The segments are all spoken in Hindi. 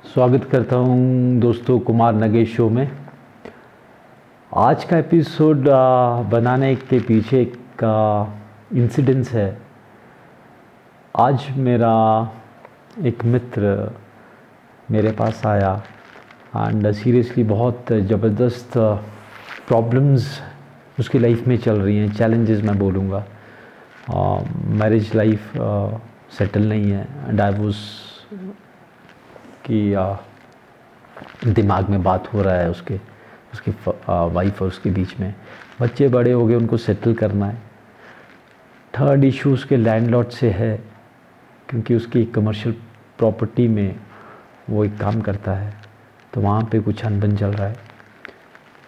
स्वागत करता हूं दोस्तों कुमार नगेश शो में। आज का एपिसोड बनाने के पीछे का इंसिडेंस है। आज मेरा एक मित्र मेरे पास आया एंड सीरियसली बहुत ज़बरदस्त प्रॉब्लम्स उसकी लाइफ में चल रही हैं। चैलेंजेस मैं बोलूँगा। मैरिज लाइफ सेटल नहीं है एंड आई वाज कि दिमाग में बात हो रहा है उसके वाइफ और उसके बीच में। बच्चे बड़े हो गए, उनको सेटल करना है। थर्ड इशू उसके लैंडलॉर्ड से है, क्योंकि उसकी कमर्शियल प्रॉपर्टी में वो एक काम करता है, तो वहाँ पे कुछ अनबन चल रहा है।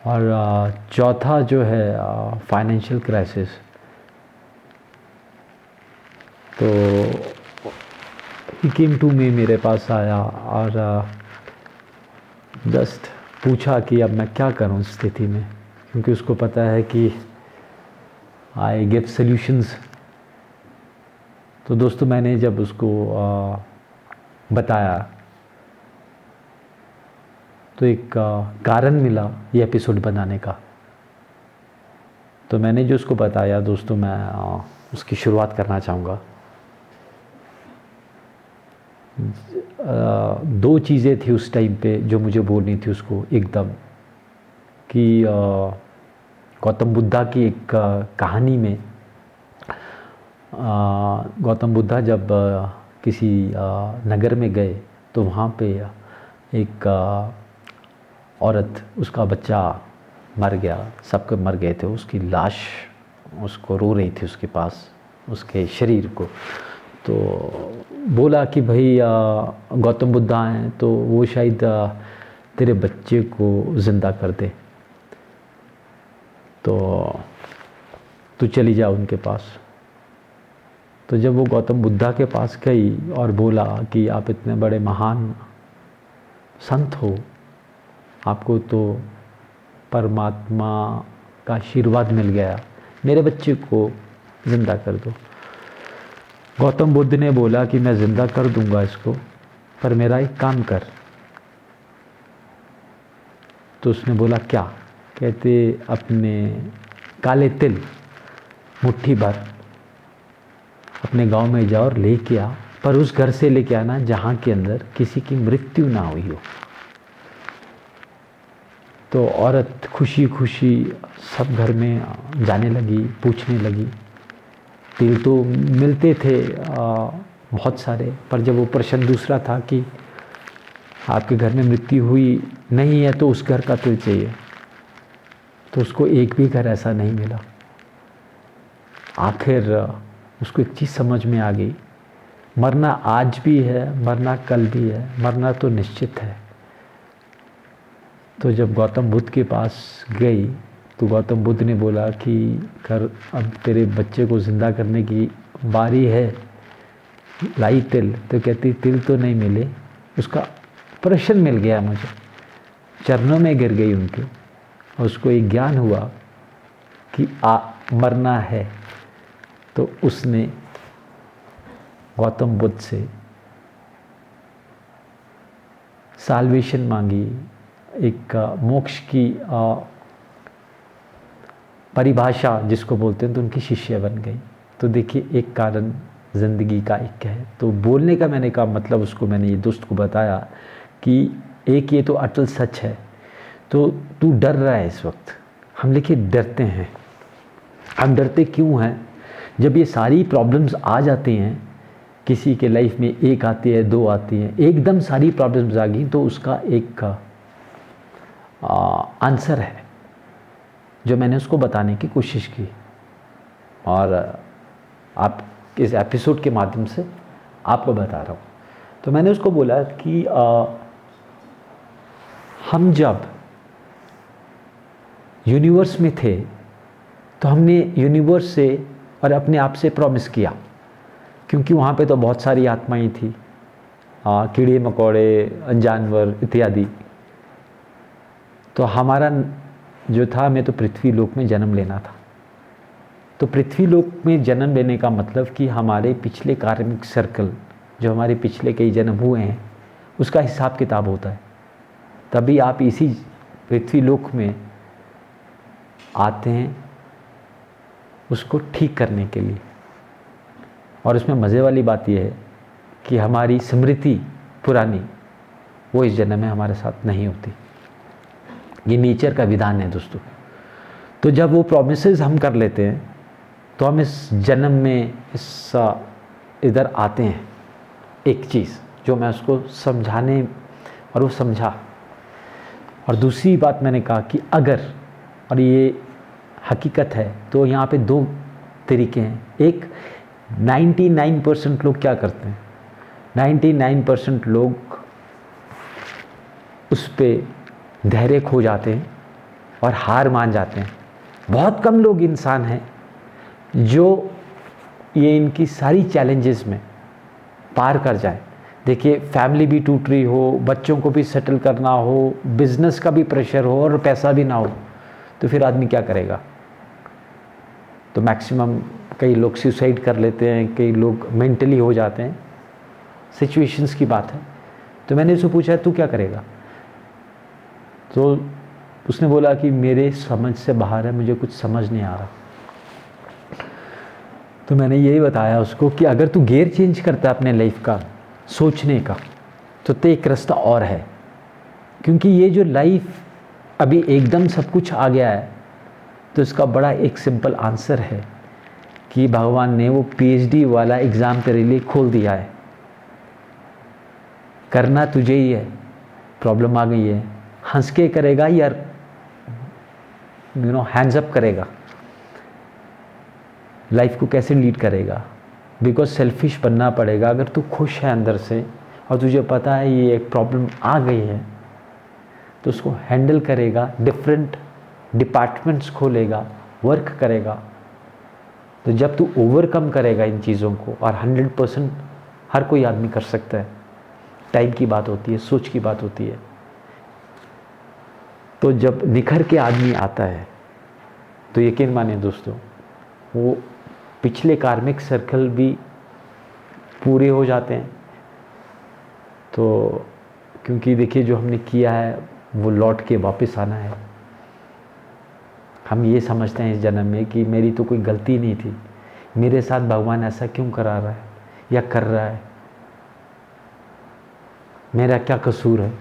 और चौथा जो है फाइनेंशियल क्राइसिस। तो ही केम टू मी, मेरे पास आया और जस्ट पूछा कि अब मैं क्या करूं इस स्थिति में, क्योंकि उसको पता है कि आई गिव सॉल्यूशंस। तो दोस्तों मैंने जब उसको बताया तो एक कारण मिला ये एपिसोड बनाने का। तो मैंने जो उसको बताया दोस्तों, मैं उसकी शुरुआत करना चाहूँगा। दो चीज़ें थी उस टाइम पे जो मुझे बोलनी थी उसको एकदम, कि गौतम बुद्धा की एक कहानी में गौतम बुद्धा जब किसी नगर में गए तो वहाँ पे एक औरत, उसका बच्चा मर गया, सबके मर गए थे, उसकी लाश उसको रो रही थी उसके पास, उसके शरीर को। तो बोला कि भाई गौतम बुद्धा हैं तो वो शायद तेरे बच्चे को ज़िंदा कर दे, तो तू चली जा उनके पास। तो जब वो गौतम बुद्धा के पास गई और बोला कि आप इतने बड़े महान संत हो, आपको तो परमात्मा का आशीर्वाद मिल गया, मेरे बच्चे को ज़िंदा कर दो। गौतम बुद्ध ने बोला कि मैं ज़िंदा कर दूंगा इसको, पर मेरा एक काम कर। तो उसने बोला क्या? कहते अपने काले तिल मुट्ठी भर अपने गांव में जा और लेके आ, पर उस घर से लेके आना जहाँ के अंदर किसी की मृत्यु ना हुई हो। तो औरत खुशी खुशी सब घर में जाने लगी, पूछने लगी। तिल तो मिलते थे बहुत सारे, पर जब वो प्रश्न दूसरा था कि आपके घर में मृत्यु हुई नहीं है तो उस घर का तिल चाहिए, तो उसको एक भी घर ऐसा नहीं मिला। आखिर उसको एक चीज़ समझ में आ गई, मरना आज भी है, मरना कल भी है, मरना तो निश्चित है। तो जब गौतम बुद्ध के पास गई तो गौतम बुद्ध ने बोला कि कर, अब तेरे बच्चे को ज़िंदा करने की बारी है, लाई तिल। तो कहती तिल तो नहीं मिले, उसका प्रश्न मिल गया मुझे। चरणों में गिर गई उनके, और उसको एक ज्ञान हुआ कि मरना है। तो उसने गौतम बुद्ध से साल्वेशन मांगी, एक मोक्ष की परिभाषा जिसको बोलते हैं, तो उनकी शिष्य बन गई। तो देखिए एक कारण ज़िंदगी का एक है। तो बोलने का मैंने कहा मतलब उसको मैंने ये दोस्त को बताया कि एक ये तो अटल सच है। तो तू डर रहा है इस वक्त, हम देखिए डरते हैं। हम डरते क्यों हैं? जब ये सारी प्रॉब्लम्स आ जाती हैं, किसी के लाइफ में एक आती है, दो आती हैं, एकदम सारी प्रॉब्लम्स आ गई, तो उसका एक आंसर है जो मैंने उसको बताने की कोशिश की। और आप इस एपिसोड के माध्यम से आपको बता रहा हूँ। तो मैंने उसको बोला कि हम जब यूनिवर्स में थे तो हमने यूनिवर्स से और अपने आप से प्रॉमिस किया, क्योंकि वहाँ पे तो बहुत सारी आत्माएं थी, कीड़े मकोड़े, जानवर इत्यादि। तो हमारा जो था, हमें तो पृथ्वी लोक में जन्म लेना था। तो पृथ्वी लोक में जन्म लेने का मतलब कि हमारे पिछले कार्मिक सर्कल, जो हमारे पिछले कई जन्म हुए हैं, उसका हिसाब किताब होता है। तभी आप इसी पृथ्वी लोक में आते हैं उसको ठीक करने के लिए। और इसमें मज़े वाली बात यह है कि हमारी स्मृति पुरानी वो इस जन्म में हमारे साथ नहीं होती। ये नेचर का विधान है दोस्तों। तो जब वो प्रॉमिसेस हम कर लेते हैं तो हम इस जन्म में इधर आते हैं। एक चीज़ जो मैं उसको समझाने, और वो समझा। और दूसरी बात मैंने कहा कि अगर, और ये हकीकत है, तो यहाँ पे दो तरीके हैं। एक, 99% लोग क्या करते हैं, 99% लोग उस पर धैर्य खो जाते हैं और हार मान जाते हैं। बहुत कम लोग इंसान हैं जो ये इनकी सारी चैलेंजेस में पार कर जाए। देखिए, फैमिली भी टूट रही हो, बच्चों को भी सेटल करना हो, बिजनेस का भी प्रेशर हो और पैसा भी ना हो, तो फिर आदमी क्या करेगा? तो मैक्सिमम कई लोग सुसाइड कर लेते हैं, कई लोग मेंटली हो जाते हैं। सिचुएशंस की बात है। तो मैंने उससे पूछा तू क्या करेगा? तो उसने बोला कि मेरे समझ से बाहर है, मुझे कुछ समझ नहीं आ रहा। तो मैंने यही बताया उसको कि अगर तू गियर चेंज करता है अपने लाइफ का, सोचने का, तो एक रास्ता और है। क्योंकि ये जो लाइफ अभी एकदम सब कुछ आ गया है, तो इसका बड़ा एक सिंपल आंसर है कि भगवान ने वो PhD वाला एग्ज़ाम तेरे लिए खोल दिया है। करना तुझे ही है। प्रॉब्लम आ गई है, हंस के करेगा या हैंड्स अप करेगा? लाइफ को कैसे लीड करेगा? बिकॉज सेल्फिश बनना पड़ेगा। अगर तू खुश है अंदर से और तुझे पता है ये एक प्रॉब्लम आ गई है, तो उसको हैंडल करेगा, डिफरेंट डिपार्टमेंट्स खोलेगा, वर्क करेगा। तो जब तू ओवरकम करेगा इन चीज़ों को, और 100% हर कोई आदमी कर सकता है, टाइम की बात होती है, सोच की बात होती है। तो जब निखर के आदमी आता है तो यकीन मानिए दोस्तों, वो पिछले कार्मिक सर्कल भी पूरे हो जाते हैं। तो क्योंकि देखिए, जो हमने किया है वो लौट के वापस आना है। हम ये समझते हैं इस जन्म में कि मेरी तो कोई गलती नहीं थी, मेरे साथ भगवान ऐसा क्यों करा रहा है या कर रहा है, मेरा क्या कसूर है।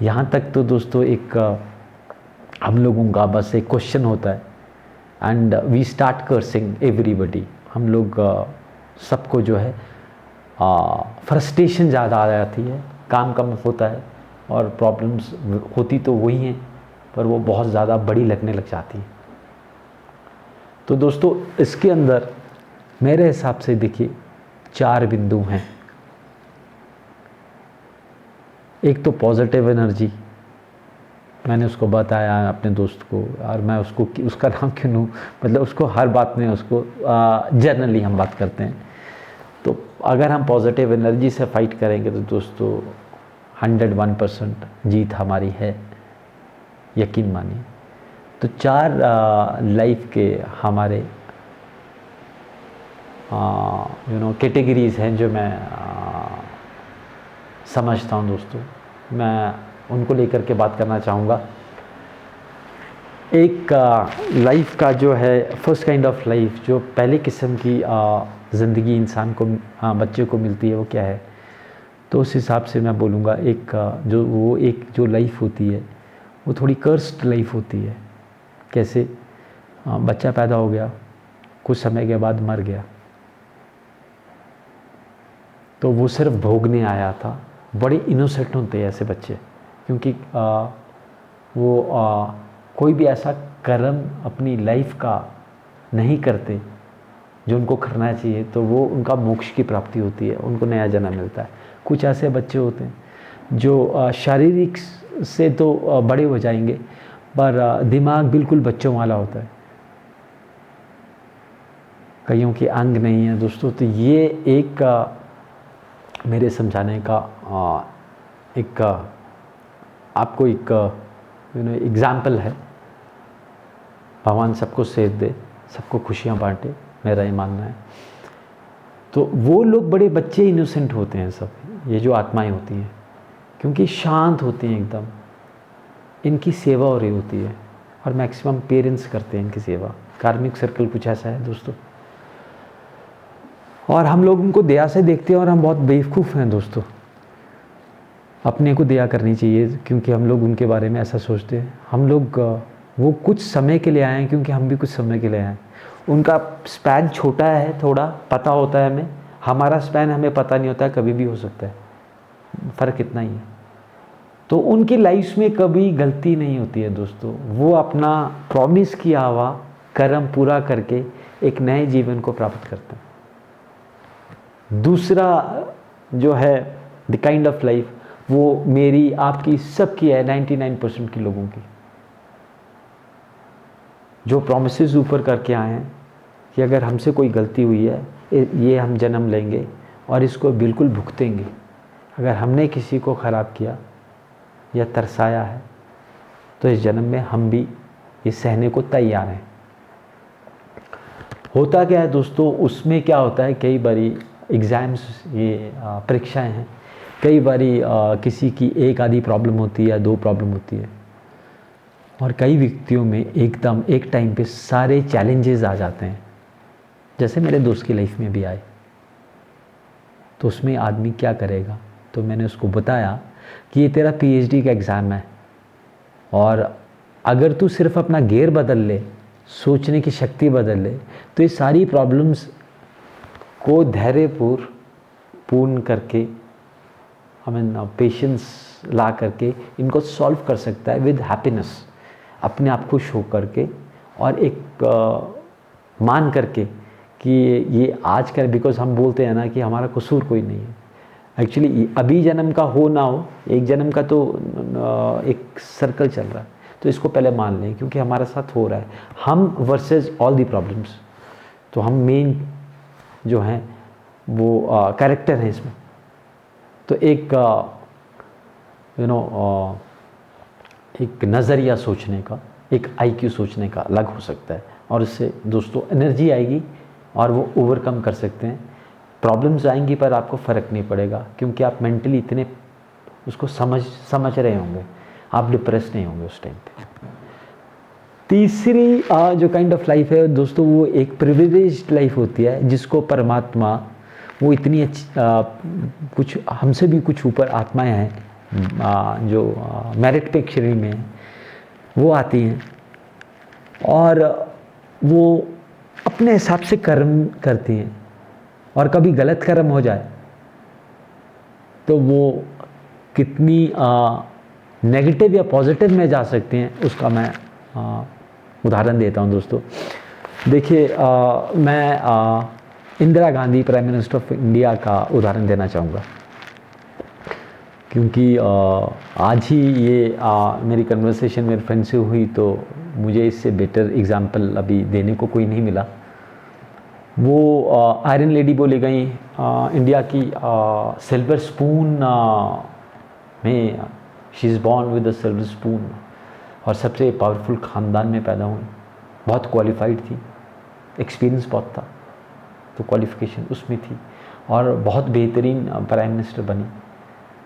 यहाँ तक तो दोस्तों एक हम लोगों का बस एक क्वेश्चन होता है, and we start cursing everybody. हम लोग सबको जो है फ्रस्ट्रेशन ज़्यादा आ जाती है, काम कम होता है, और प्रॉब्लम्स होती तो वही हैं, पर वो बहुत ज़्यादा बड़ी लगने लग जाती है। तो दोस्तों, इसके अंदर मेरे हिसाब से देखिए 4 बिंदु हैं। एक तो पॉजिटिव एनर्जी, मैंने उसको बताया अपने दोस्त को, और मैं उसको उसका नाम क्यों लूँ, मतलब उसको हर बात में उसको जनरली हम बात करते हैं। तो अगर हम पॉजिटिव एनर्जी से फाइट करेंगे तो दोस्तों 101% जीत हमारी है, यकीन मानिए। तो 4 लाइफ के हमारे कैटेगरीज हैं जो मैं समझता हूँ दोस्तों, मैं उनको लेकर के बात करना चाहूँगा। एक लाइफ का जो है फर्स्ट काइंड ऑफ लाइफ, जो पहले किस्म की ज़िंदगी इंसान को बच्चे को मिलती है, वो क्या है? तो उस हिसाब से मैं बोलूँगा एक जो लाइफ होती है वो थोड़ी कर्स्ड लाइफ होती है। कैसे? बच्चा पैदा हो गया, कुछ समय के बाद मर गया, तो वो सिर्फ भोगने आया था। बड़े इनोसेंट होते हैं ऐसे बच्चे, क्योंकि कोई भी ऐसा कर्म अपनी लाइफ का नहीं करते जो उनको करना चाहिए, तो वो उनका मोक्ष की प्राप्ति होती है, उनको नया जन्म मिलता है। कुछ ऐसे बच्चे होते हैं जो शारीरिक से तो बड़े हो जाएंगे, पर दिमाग बिल्कुल बच्चों वाला होता है, कईयों के अंग नहीं है दोस्तों। तो ये एक मेरे समझाने का एक आपको एक एग्ज़ाम्पल है। भगवान सबको सेहत दे, सबको खुशियाँ बांटे, मेरा ये मानना है। तो वो लोग बड़े बच्चे इनोसेंट होते हैं सब, ये जो आत्माएं होती हैं, क्योंकि शांत होती हैं एकदम, इनकी सेवा हो रही होती है और मैक्सिमम पेरेंट्स करते हैं इनकी सेवा। कार्मिक सर्कल कुछ ऐसा है दोस्तों, और हम लोग उनको दया से देखते हैं और हम बहुत बेवकूफ़ हैं दोस्तों। अपने को दया करनी चाहिए क्योंकि हम लोग उनके बारे में ऐसा सोचते हैं। हम लोग वो कुछ समय के लिए आए हैं क्योंकि हम भी कुछ समय के लिए आए हैं। उनका स्पैन छोटा है, थोड़ा पता होता है हमें, हमारा स्पैन हमें पता नहीं होता है, कभी भी हो सकता है, फ़र्क इतना ही है। तो उनकी लाइफ में कभी गलती नहीं होती है दोस्तों। वो अपना प्रॉमिस किया हुआ कर्म पूरा करके एक नए जीवन को प्राप्त करते हैं। दूसरा जो है द काइंड ऑफ लाइफ, वो मेरी आपकी सबकी है, 99% के लोगों की, जो प्रॉमिसेस ऊपर करके आए हैं कि अगर हमसे कोई गलती हुई है, ये हम जन्म लेंगे और इसको बिल्कुल भुगतेंगे। अगर हमने किसी को ख़राब किया या तरसाया है तो इस जन्म में हम भी ये सहने को तैयार हैं। होता क्या है दोस्तों, उसमें क्या होता है, कई बारी एग्ज़ाम्स, ये परीक्षाएं हैं, कई बारी किसी की एक आधी प्रॉब्लम होती है या 2 प्रॉब्लम होती है, और कई व्यक्तियों में एकदम एक टाइम पे सारे चैलेंजेस आ जाते हैं, जैसे मेरे दोस्त की लाइफ में भी आए। तो उसमें आदमी क्या करेगा, तो मैंने उसको बताया कि ये तेरा पीएचडी का एग्ज़ाम है, और अगर तू सिर्फ अपना गियर बदल ले, सोचने की शक्ति बदल ले, तो ये सारी प्रॉब्लम्स को धैर्यपूर्ण करके, पेशेंस ला करके इनको सॉल्व कर सकता है विद हैप्पीनेस, अपने आप खुश हो करके, और एक मान करके कि ये आज का, बिकॉज हम बोलते हैं ना कि हमारा कसूर कोई नहीं है। एक्चुअली अभी जन्म का हो ना हो, एक जन्म का तो एक सर्कल चल रहा है, तो इसको पहले मान लें क्योंकि हमारे साथ हो रहा है, हम वर्सेस ऑल दी प्रॉब्लम्स। तो हम मेन जो हैं वो कैरेक्टर हैं इसमें। तो एक एक नज़रिया सोचने का, एक आईक्यू सोचने का अलग हो सकता है, और इससे दोस्तों एनर्जी आएगी और वो ओवरकम कर सकते हैं। प्रॉब्लम्स आएंगी पर आपको फ़र्क नहीं पड़ेगा क्योंकि आप मेंटली इतने उसको समझ रहे होंगे, आप डिप्रेस नहीं होंगे उस टाइम पे। तीसरी जो काइंड ऑफ लाइफ है दोस्तों, वो एक प्रिविलेज्ड लाइफ होती है, जिसको परमात्मा, वो इतनी अच्छी कुछ हमसे भी कुछ ऊपर आत्माएं हैं जो मेरिट पे श्रेणी में हैं, वो आती हैं और वो अपने हिसाब से कर्म करती हैं, और कभी गलत कर्म हो जाए तो वो कितनी नेगेटिव या पॉजिटिव में जा सकते हैं, उसका मैं उदाहरण देता हूं दोस्तों। देखिए मैं Indira Gandhi, prime minister of India का उदाहरण देना चाहूँगा, क्योंकि आज ही ये मेरी कन्वर्सेशन मेरे फ्रेंड से हुई, तो मुझे इससे बेटर एग्जाम्पल अभी देने को कोई नहीं मिला। वो आयरन लेडी बोली गई, इंडिया की सिल्वर स्पून में, she is born with a silver spoon, और सबसे पावरफुल ख़ानदान में पैदा हुई, बहुत क्वालिफाइड थी, एक्सपीरियंस बहुत था, तो क्वालिफ़िकेशन उसमें थी, और बहुत बेहतरीन प्राइम मिनिस्टर बनी,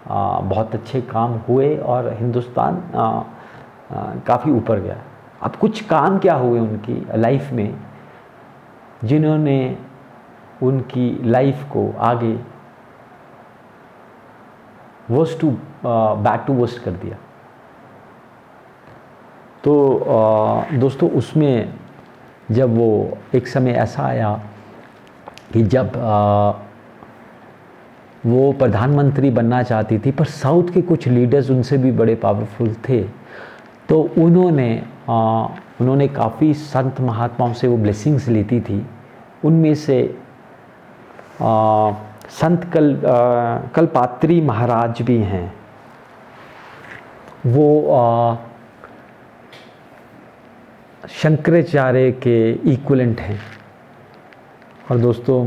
बहुत अच्छे काम हुए और हिंदुस्तान काफ़ी ऊपर गया। अब कुछ काम क्या हुए उनकी लाइफ में जिन्होंने उनकी लाइफ को आगे worst to back to worst कर दिया। तो दोस्तों उसमें जब वो एक समय ऐसा आया कि जब वो प्रधानमंत्री बनना चाहती थी, पर साउथ के कुछ लीडर्स उनसे भी बड़े पावरफुल थे, तो उन्होंने काफ़ी संत महात्माओं से वो ब्लेसिंग्स लेती थी। उनमें से संत कल्पात्री महाराज भी हैं, वो शंकराचार्य के इक्विवेलेंट हैं। और दोस्तों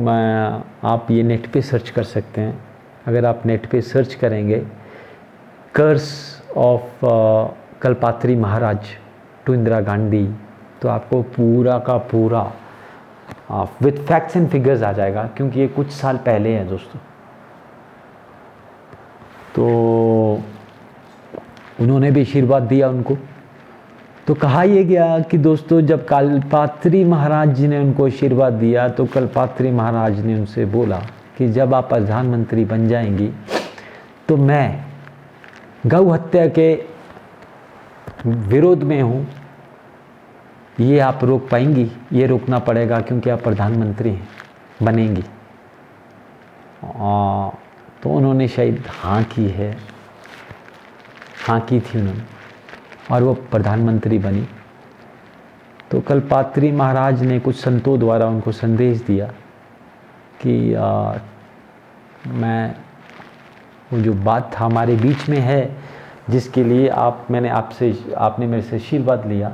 आप ये नेट पे सर्च कर सकते हैं, अगर आप नेट पे सर्च करेंगे curse of Kalpatri Maharaj to Indira Gandhi, तो आपको पूरा का पूरा विथ फैक्ट्स एंड फिगर्स आ जाएगा, क्योंकि ये कुछ साल पहले है दोस्तों। तो उन्होंने भी आशीर्वाद दिया उनको। तो कहा यह गया कि दोस्तों जब कल्पात्री महाराज जी ने उनको आशीर्वाद दिया तो कल्पात्री महाराज ने उनसे बोला कि जब आप प्रधानमंत्री बन जाएंगी तो मैं गौ हत्या के विरोध में हूँ, ये आप रोक पाएंगी? ये रोकना पड़ेगा क्योंकि आप प्रधानमंत्री हैं, बनेंगी। तो उन्होंने शायद हाँ की है, हाँ की थी उन्होंने, और वो प्रधानमंत्री बनी। तो कल्पात्री महाराज ने कुछ संतों द्वारा उनको संदेश दिया कि मैं वो जो बात हमारे बीच में है जिसके लिए आपने मेरे से आशीर्वाद लिया,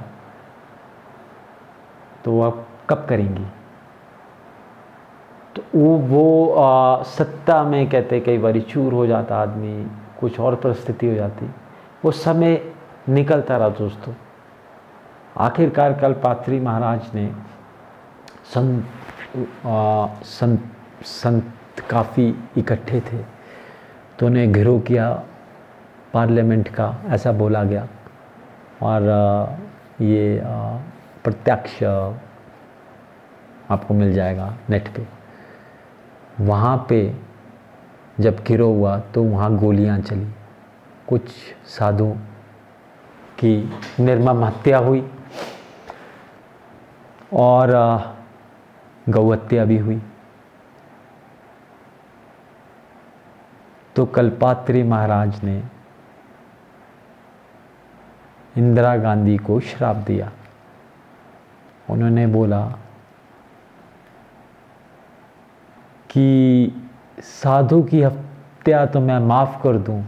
तो आप कब करेंगी? तो वो सत्ता में कहते कई बार चूर हो जाता आदमी, कुछ और परिस्थिति हो जाती, वो समय निकलता रहा दोस्तों। आखिरकार कल्पात्री महाराज ने संत काफ़ी इकट्ठे थे तो उन्हें घेराव किया पार्लियामेंट का, ऐसा बोला गया। और ये प्रत्यक्ष आपको मिल जाएगा नेट पे। वहाँ पे जब गिरोह हुआ तो वहाँ गोलियां चली, कुछ साधुओं की निर्मम हत्या हुई और गौ हत्या भी हुई। तो कल्पात्री महाराज ने इंदिरा गांधी को श्राप दिया। उन्होंने बोला कि साधु की हत्या तो मैं माफ़ कर दूं,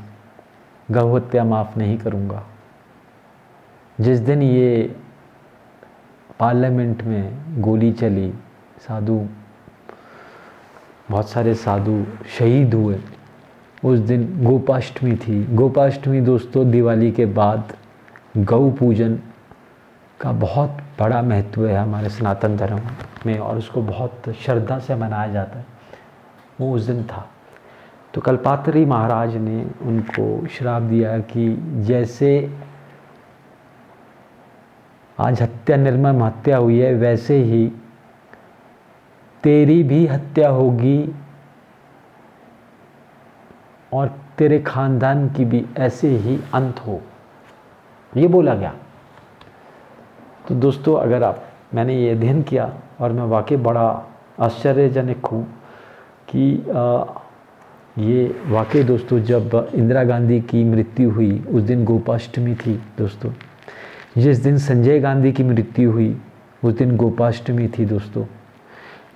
गौ हत्या माफ़ नहीं करूंगा। जिस दिन ये पार्लियामेंट में गोली चली, बहुत सारे साधु शहीद हुए, उस दिन गोपाष्टमी थी। गोपाष्टमी दोस्तों दिवाली के बाद गौ पूजन का बहुत बड़ा महत्व है हमारे सनातन धर्म में और उसको बहुत श्रद्धा से मनाया जाता है। वो उस दिन था। तो कल्पात्री महाराज ने उनको श्राप दिया कि जैसे आज निर्मम हत्या हुई है वैसे ही तेरी भी हत्या होगी और तेरे खानदान की भी ऐसे ही अंत हो, ये बोला गया। तो दोस्तों अगर मैंने ये अध्ययन किया और मैं वाकई बड़ा आश्चर्यजनक हूँ कि ये वाकई दोस्तों जब इंदिरा गांधी की मृत्यु हुई उस दिन गोपाष्टमी थी दोस्तों। जिस दिन संजय गांधी की मृत्यु हुई उस दिन गोपाष्टमी थी दोस्तों।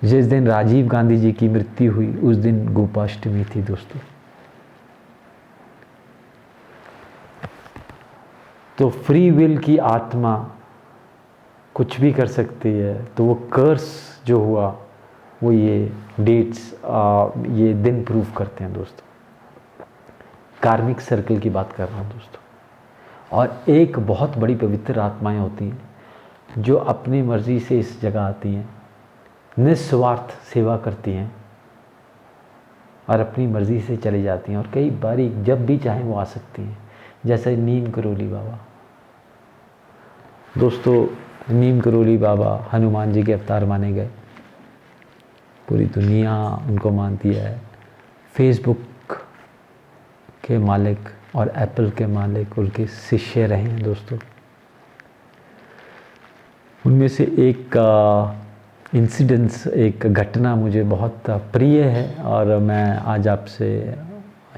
जिस दिन राजीव गांधी जी की मृत्यु हुई उस दिन गोपाष्टमी थी दोस्तों। तो फ्री विल की आत्मा कुछ भी कर सकती है। तो वो कर्स जो हुआ वो ये डेट्स ये दिन प्रूव करते हैं दोस्तों। कार्मिक सर्कल की बात कर रहा हूँ दोस्तों। और एक बहुत बड़ी पवित्र आत्माएं होती हैं जो अपनी मर्ज़ी से इस जगह आती हैं, निस्वार्थ सेवा करती हैं और अपनी मर्ज़ी से चली जाती हैं और कई बारी जब भी चाहें वो आ सकती हैं। जैसे नीम करोली बाबा दोस्तों, नीम करोली बाबा हनुमान जी के अवतार माने गए, पूरी दुनिया उनको मानती है। फेसबुक के मालिक और एप्पल के मालिक उनके शिष्य रहे हैं दोस्तों। उनमें से एक इंसिडेंस, एक घटना मुझे बहुत प्रिय है और मैं आज आपसे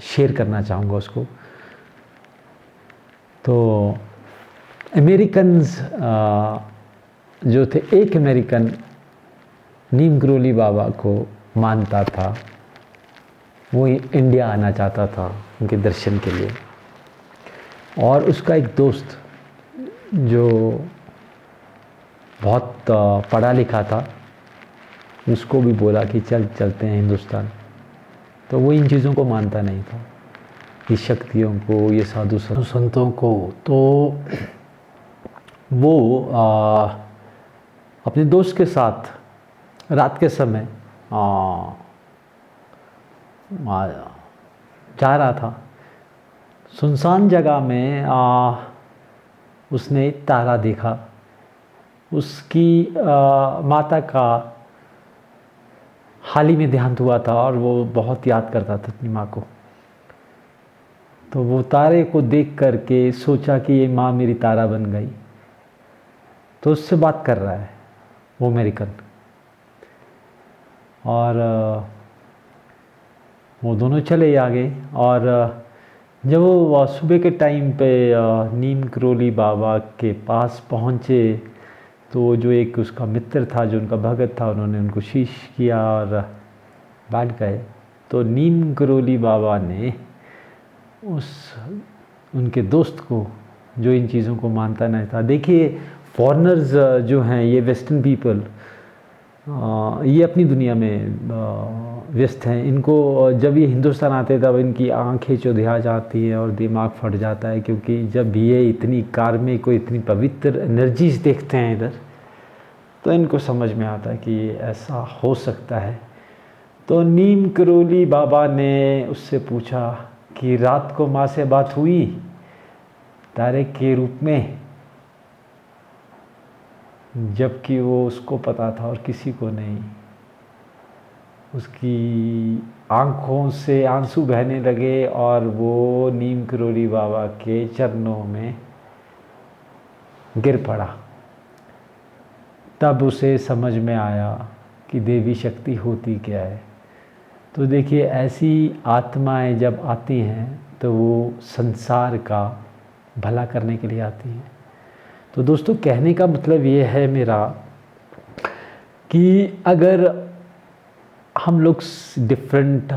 शेयर करना चाहूँगा उसको। तो अमेरिकन्स जो थे, एक अमेरिकन नीम करोली बाबा को मानता था, वो इंडिया आना चाहता था उनके दर्शन के लिए। और उसका एक दोस्त जो बहुत पढ़ा लिखा था उसको भी बोला कि चलते हैं हिंदुस्तान। तो वो इन चीज़ों को मानता नहीं था, ये शक्तियों को, ये साधु संतों को। तो वो अपने दोस्त के साथ रात के समय जा रहा था सुनसान जगह में उसने तारा देखा। उसकी माता का हाल ही में देहांत हुआ था और वो बहुत याद करता था अपनी माँ को। तो वो तारे को देख कर के सोचा कि ये माँ मेरी तारा बन गई, तो उससे बात कर रहा है वो अमेरिकन। और वो दोनों चले आगे। और जब वो सुबह के टाइम पे नीम करोली बाबा के पास पहुँचे, तो जो एक उसका मित्र था, जो उनका भगत था, उन्होंने उनको शीश किया और बैठ गए। तो नीम करोली बाबा ने उनके दोस्त को, जो इन चीज़ों को मानता नहीं था, देखिए फॉरेनर्स जो हैं, ये वेस्टर्न पीपल, ये अपनी दुनिया में व्यस्त हैं। इनको जब ये हिंदुस्तान आते तब इनकी आंखें चौधिया जाती हैं और दिमाग फट जाता है, क्योंकि जब ये इतनी कार्मिक को इतनी पवित्र एनर्जीज देखते हैं इधर, तो इनको समझ में आता है कि ऐसा हो सकता है। तो नीम करोली बाबा ने उससे पूछा कि रात को माँ से बात हुई तारे के रूप में, जबकि वो उसको पता था और किसी को नहीं। उसकी आंखों से आंसू बहने लगे और वो नीम करोली बाबा के चरणों में गिर पड़ा। तब उसे समझ में आया कि देवी शक्ति होती क्या है। तो देखिए, ऐसी आत्माएं जब आती हैं तो वो संसार का भला करने के लिए आती हैं। तो दोस्तों, कहने का मतलब ये है मेरा कि अगर हम लोग डिफरेंट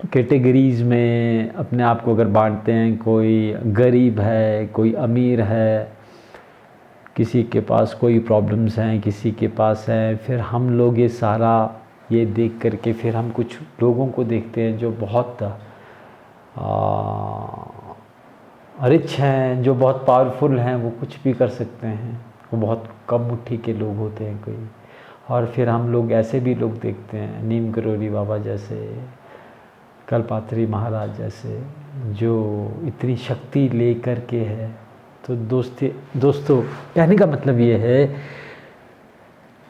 कैटेगरीज़ में अपने आप को अगर बांटते हैं, कोई गरीब है, कोई अमीर है, किसी के पास कोई प्रॉब्लम्स हैं, किसी के पास है, फिर हम लोग ये सारा ये देख करके फिर हम कुछ लोगों को देखते हैं जो बहुत रिच हैं, जो बहुत पावरफुल हैं, वो कुछ भी कर सकते हैं, वो बहुत कम मुट्ठी के लोग होते हैं कोई। और फिर हम लोग ऐसे भी लोग देखते हैं, नीम करोली बाबा जैसे, कल्पात्री महाराज जैसे, जो इतनी शक्ति ले कर के है। तो दोस्तों, कहने का मतलब ये है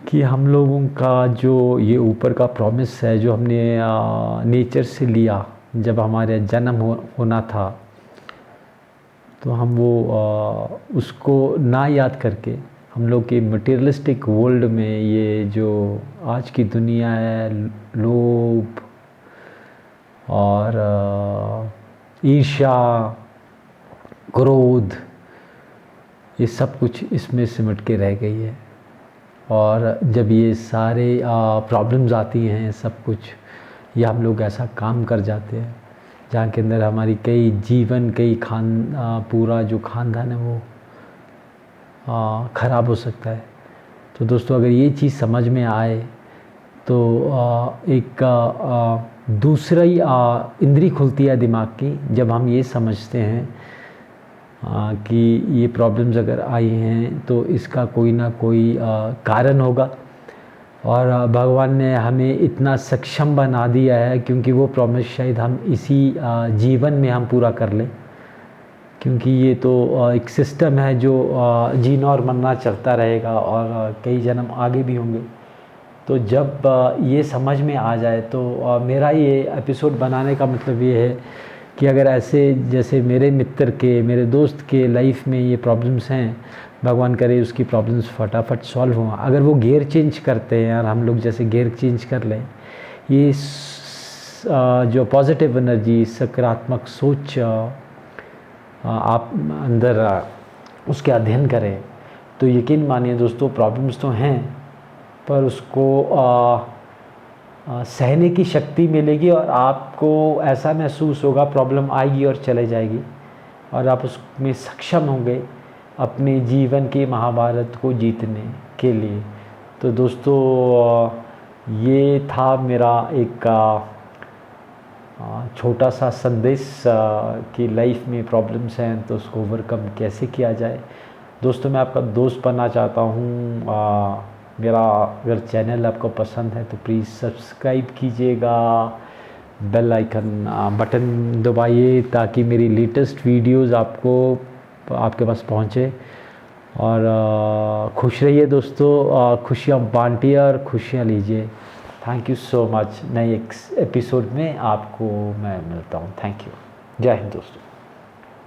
कि हम लोगों का जो ये ऊपर का प्रॉमिस है, जो हमने नेचर से लिया जब हमारे जन्म होना था, तो हम वो उसको ना याद करके हम लोग के मटेरियलिस्टिक वर्ल्ड में ये जो आज की दुनिया है, लोभ और ईर्ष्या, क्रोध, ये सब कुछ इसमें सिमट के रह गई है। और जब ये सारे प्रॉब्लम्स आती हैं, सब कुछ, या हम लोग ऐसा काम कर जाते हैं जहाँ के अंदर हमारी कई जीवन, कई पूरा जो खानदान है वो ख़राब हो सकता है। तो दोस्तों, अगर ये चीज़ समझ में आए तो एक दूसरी इंद्री खुलती है दिमाग की, जब हम ये समझते हैं कि ये प्रॉब्लम्स अगर आई हैं तो इसका कोई ना कोई कारण होगा। और भगवान ने हमें इतना सक्षम बना दिया है, क्योंकि वो प्रॉमिस शायद हम इसी जीवन में हम पूरा कर लें, क्योंकि ये तो एक सिस्टम है जो जीना और मरना चलता रहेगा और कई जन्म आगे भी होंगे। तो जब ये समझ में आ जाए तो मेरा ये एपिसोड बनाने का मतलब ये है कि अगर ऐसे जैसे मेरे मित्र के, मेरे दोस्त के लाइफ में ये प्रॉब्लम्स हैं, भगवान करे उसकी प्रॉब्लम्स फटाफट सॉल्व हों। अगर वो गियर चेंज करते हैं और हम लोग जैसे गियर चेंज कर लें, ये जो पॉजिटिव एनर्जी, सकारात्मक सोच आप अंदर उसके अध्ययन करें, तो यकीन मानिए दोस्तों, प्रॉब्लम्स तो हैं पर उसको सहने की शक्ति मिलेगी और आपको ऐसा महसूस होगा प्रॉब्लम आएगी और चले जाएगी, और आप उसमें सक्षम होंगे अपने जीवन के महाभारत को जीतने के लिए। तो दोस्तों, ये था मेरा एक छोटा सा संदेश कि लाइफ में प्रॉब्लम्स हैं तो उसको ओवरकम कैसे किया जाए। दोस्तों, मैं आपका दोस्त बनना चाहता हूँ। मेरा अगर चैनल आपको पसंद है तो प्लीज़ सब्सक्राइब कीजिएगा, बेल आइकन बटन दबाइए ताकि मेरी लेटेस्ट वीडियोस आपके पास पहुँचे। और खुश रहिए दोस्तों, खुशियाँ बांटिए और खुशियाँ लीजिए। Thank you so much. नए एपिसोड में आपको मैं मिलता हूँ। Thank you. जय हिंद दोस्तों।